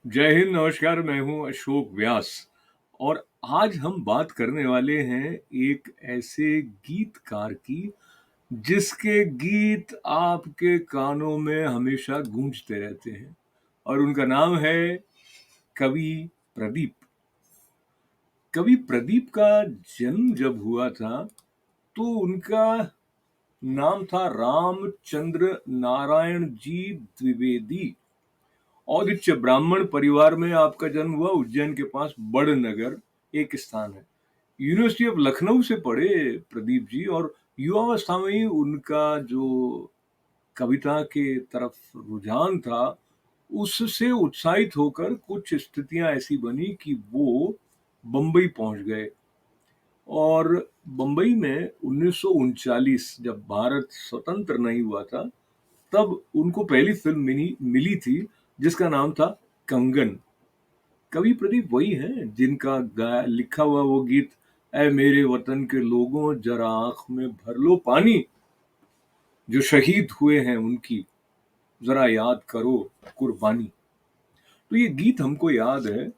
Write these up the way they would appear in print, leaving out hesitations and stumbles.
जय हिंद, नमस्कार। मैं हूँ अशोक व्यास और आज हम बात करने वाले हैं एक ऐसे गीतकार की जिसके गीत आपके कानों में हमेशा गूंजते रहते हैं और उनका नाम है कवि प्रदीप। कवि प्रदीप का जन्म जब हुआ था तो उनका नाम था रामचंद्र नारायण जी द्विवेदी। औदिच्य ब्राह्मण परिवार में आपका जन्म हुआ। उज्जैन के पास बड़नगर एक स्थान है। यूनिवर्सिटी ऑफ लखनऊ से पढ़े प्रदीप जी और युवावस्था में ही उनका जो कविता के तरफ रुझान था उससे उत्साहित होकर कुछ स्थितियां ऐसी बनी कि वो बम्बई पहुंच गए और बम्बई में 1939 जब भारत स्वतंत्र नहीं हुआ था तब उनको पहली फिल्म मिली थी जिसका नाम था कंगन। कवि प्रदीप वही हैं जिनका लिखा हुआ वो गीत ऐ मेरे वतन के लोगों जरा आंख में भर लो पानी, जो शहीद हुए हैं उनकी जरा याद करो कुर्बानी। तो ये गीत हमको याद है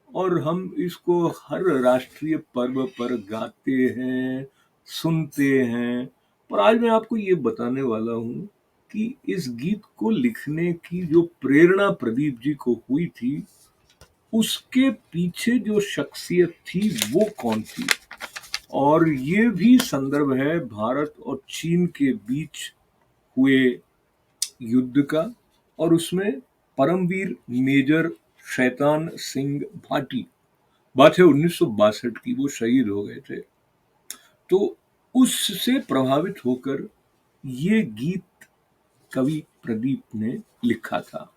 और हम इसको हर राष्ट्रीय पर्व पर गाते हैं, सुनते हैं। पर आज मैं आपको ये बताने वाला हूँ कि इस गीत को लिखने की जो प्रेरणा प्रदीप जी को हुई थी उसके पीछे जो शख्सियत थी वो कौन थी। और ये भी संदर्भ है भारत और चीन के बीच हुए युद्ध का और उसमें परमवीर मेजर शैतान सिंह भाटी, बात है 1962 की, वो शहीद हो गए थे। तो उससे प्रभावित होकर ये गीत कवि प्रदीप ने लिखा था।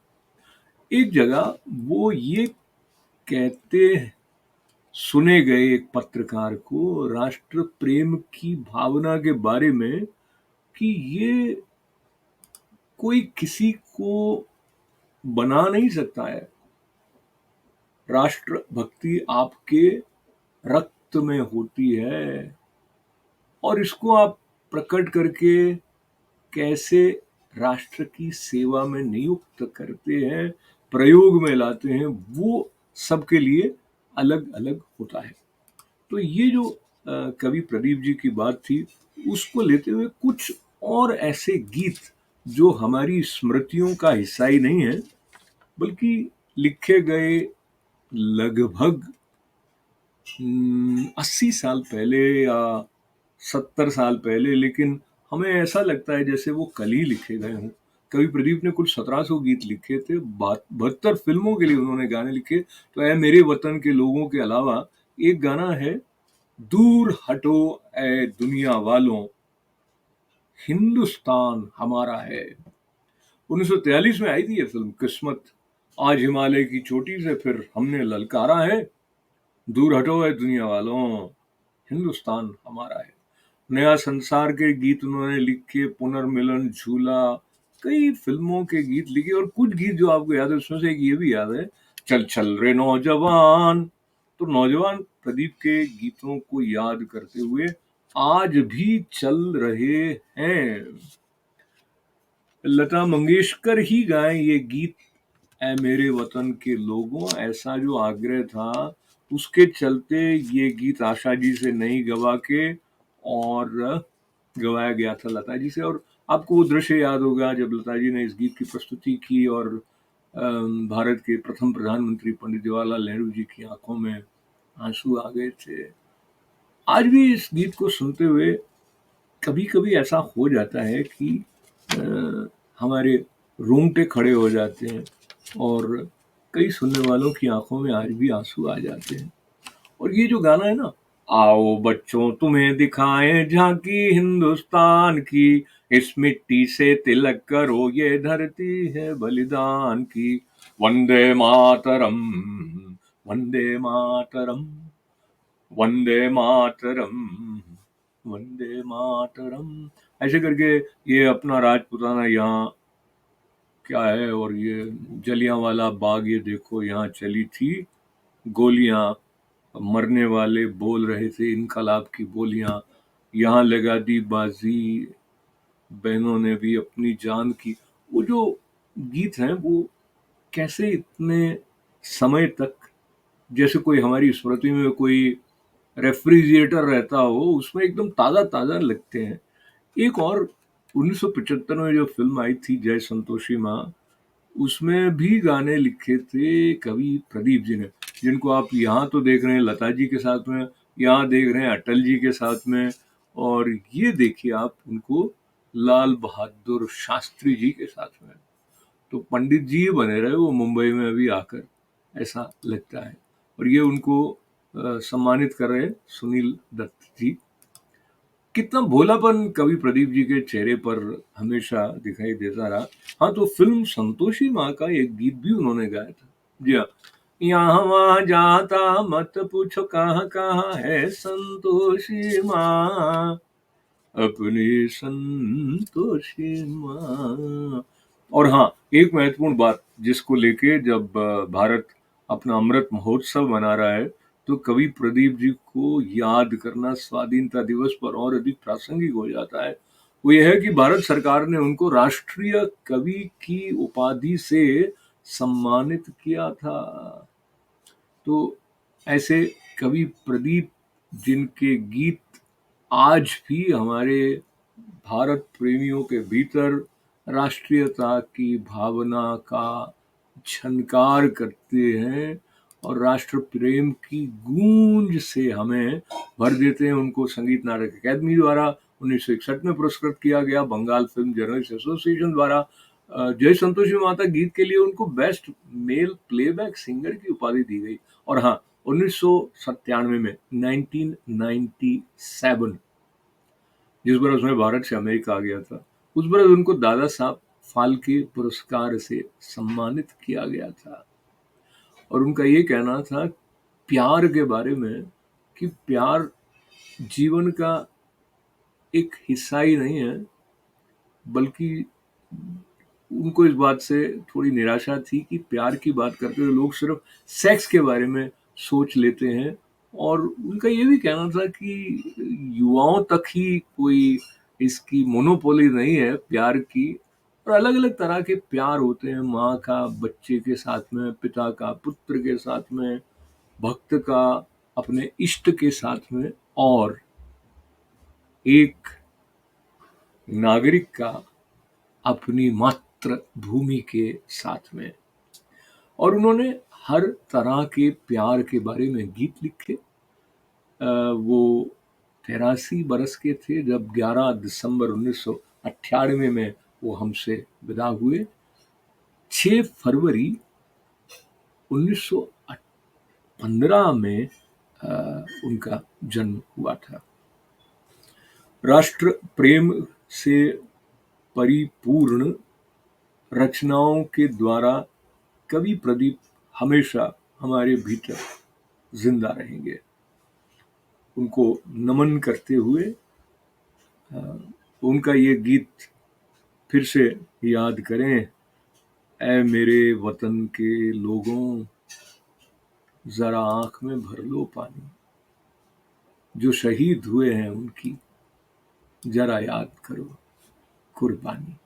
एक जगह वो ये कहते सुने गए एक पत्रकार को राष्ट्र प्रेम की भावना के बारे में कि ये कोई किसी को बना नहीं सकता है। राष्ट्र भक्ति आपके रक्त में होती है और इसको आप प्रकट करके कैसे राष्ट्र की सेवा में नियुक्त करते हैं, प्रयोग में लाते हैं, वो सबके लिए अलग अलग होता है। तो ये जो कवि प्रदीप जी की बात थी उसको लेते हुए कुछ और ऐसे गीत जो हमारी स्मृतियों का हिस्सा ही नहीं है बल्कि लिखे गए लगभग 80 साल पहले या 70 साल पहले, लेकिन हमें ऐसा लगता है जैसे वो कल ही लिखे गए हों। कवि प्रदीप ने कुल 1700 गीत लिखे थे, 72 फिल्मों के लिए उन्होंने गाने लिखे। तो ऐ मेरे वतन के लोगों के अलावा एक गाना है दूर हटो ऐ दुनिया वालों, हिंदुस्तान हमारा है। 1943 में आई थी ये फिल्म किस्मत। आज हिमालय की चोटी से फिर हमने ललकारा है, दूर हटो ऐ दुनिया वालों, हिंदुस्तान हमारा है। नया संसार के गीत उन्होंने लिखे, पुनर्मिलन, झूला, कई फिल्मों के गीत लिखे और कुछ गीत जो आपको याद है उसमें से एक ये भी याद है, चल चल रे नौजवान। तो नौजवान प्रदीप के गीतों को याद करते हुए आज भी चल रहे हैं। लता मंगेशकर ही गाएं ये गीत ऐ मेरे वतन के लोगों, ऐसा जो आग्रह था उसके चलते ये गीत आशा जी से नहीं गवा के और गवाया गया था लता जी से। और आपको वो दृश्य याद होगा जब लता जी ने इस गीत की प्रस्तुति की और भारत के प्रथम प्रधानमंत्री पंडित जवाहरलाल नेहरू जी की आंखों में आंसू आ गए थे। आज भी इस गीत को सुनते हुए कभी कभी ऐसा हो जाता है कि हमारे रोंगटे खड़े हो जाते हैं और कई सुनने वालों की आंखों में आज भी आंसू आ जाते हैं। और ये जो गाना है ना, आओ बच्चों तुम्हें दिखाएं झांकी हिंदुस्तान की, इस मिट्टी से तिलक करो ये धरती है बलिदान की, वंदे मातरम, वंदे मातरम, वंदे मातरम, वंदे मातरम, ऐसे करके ये अपना राजपुताना यहाँ क्या है। और ये जलियांवाला बाग ये देखो यहाँ चली थी गोलियां, मरने वाले बोल रहे थे इनकलाब की बोलियां, यहाँ लगा दी बाजी, बहनों ने भी अपनी जान की। वो जो गीत हैं वो कैसे इतने समय तक, जैसे कोई हमारी स्मृति में कोई रेफ्रिजरेटर रहता हो, उसमें एकदम ताज़ा-ताज़ा लगते हैं। एक और 1975 में जो फ़िल्म आई थी जय संतोषी माँ, उसमें भी गाने लिखे थे कवि प्रदीप जी ने, जिनको आप यहाँ तो देख रहे हैं लता जी के साथ में, यहाँ देख रहे हैं अटल जी के साथ में, और ये देखिए आप उनको लाल बहादुर शास्त्री जी के साथ में। तो पंडित जी ही बने रहे वो मुंबई में अभी आकर, ऐसा लगता है। और ये उनको सम्मानित कर रहे हैं सुनील दत्त जी। कितना भोलापन कवि प्रदीप जी के चेहरे पर हमेशा दिखाई देता रहा। हाँ, तो फ़िल्म संतोषी माँ का एक गीत भी उन्होंने गाया था। जी हाँ, यहाँ-वहाँ जाता मत पूछो कहाँ-कहाँ है संतोषी माँ, अपनी संतोषी माँ। और हाँ, एक महत्वपूर्ण बात जिसको लेके जब भारत अपना अमृत महोत्सव मना रहा है, तो कवि प्रदीप जी को याद करना स्वाधीनता दिवस पर और अधिक प्रासंगिक हो जाता है। वो ये है कि भारत सरकार ने उनको राष्ट्रीय कवि की उपाधि से सम्मानित किया था। तो ऐसे कवि प्रदीप जिनके गीत आज भी हमारे भारत प्रेमियों के भीतर राष्ट्रीयता की भावना का झनकार करते हैं और राष्ट्र प्रेम की गूंज से हमें भर देते हैं। उनको संगीत नाटक अकादमी द्वारा 1961 में पुरस्कृत किया गया। बंगाल फिल्म जर्नलिस्ट एसोसिएशन द्वारा जय संतोषी माता गीत के लिए उनको बेस्ट मेल प्लेबैक सिंगर की उपाधि दी गई। और हाँ, 1997 में 1997 जिस बरस में भारत से अमेरिका आ गया था, उस बरस उनको दादा साहब फाल्के पुरस्कार से सम्मानित किया गया था। और उनका ये कहना था प्यार के बारे में कि प्यार जीवन का एक हिस्सा ही नहीं है, बल्कि उनको इस बात से थोड़ी निराशा थी कि प्यार की बात करते हुए लोग सिर्फ सेक्स के बारे में सोच लेते हैं। और उनका ये भी कहना था कि युवाओं तक ही कोई इसकी मोनोपोली नहीं है प्यार की, और अलग-अलग तरह के प्यार होते हैं, माँ का बच्चे के साथ में, पिता का पुत्र के साथ में, भक्त का अपने इष्ट के साथ में, और एक नागरिक का अपनी मातृभूमि के साथ में। और उन्होंने हर तरह के प्यार के बारे में गीत लिखे। वो 83 बरस के थे जब 11 दिसंबर 1998 में वो हमसे विदा हुए। 6 फरवरी 1915 में उनका जन्म हुआ था। राष्ट्र प्रेम से परिपूर्ण रचनाओं के द्वारा कवि प्रदीप हमेशा हमारे भीतर जिंदा रहेंगे। उनको नमन करते हुए उनका ये गीत फिर से याद करें। ऐ मेरे वतन के लोगों, जरा आंख में भर लो पानी, जो शहीद हुए हैं उनकी जरा याद करो कुर्बानी।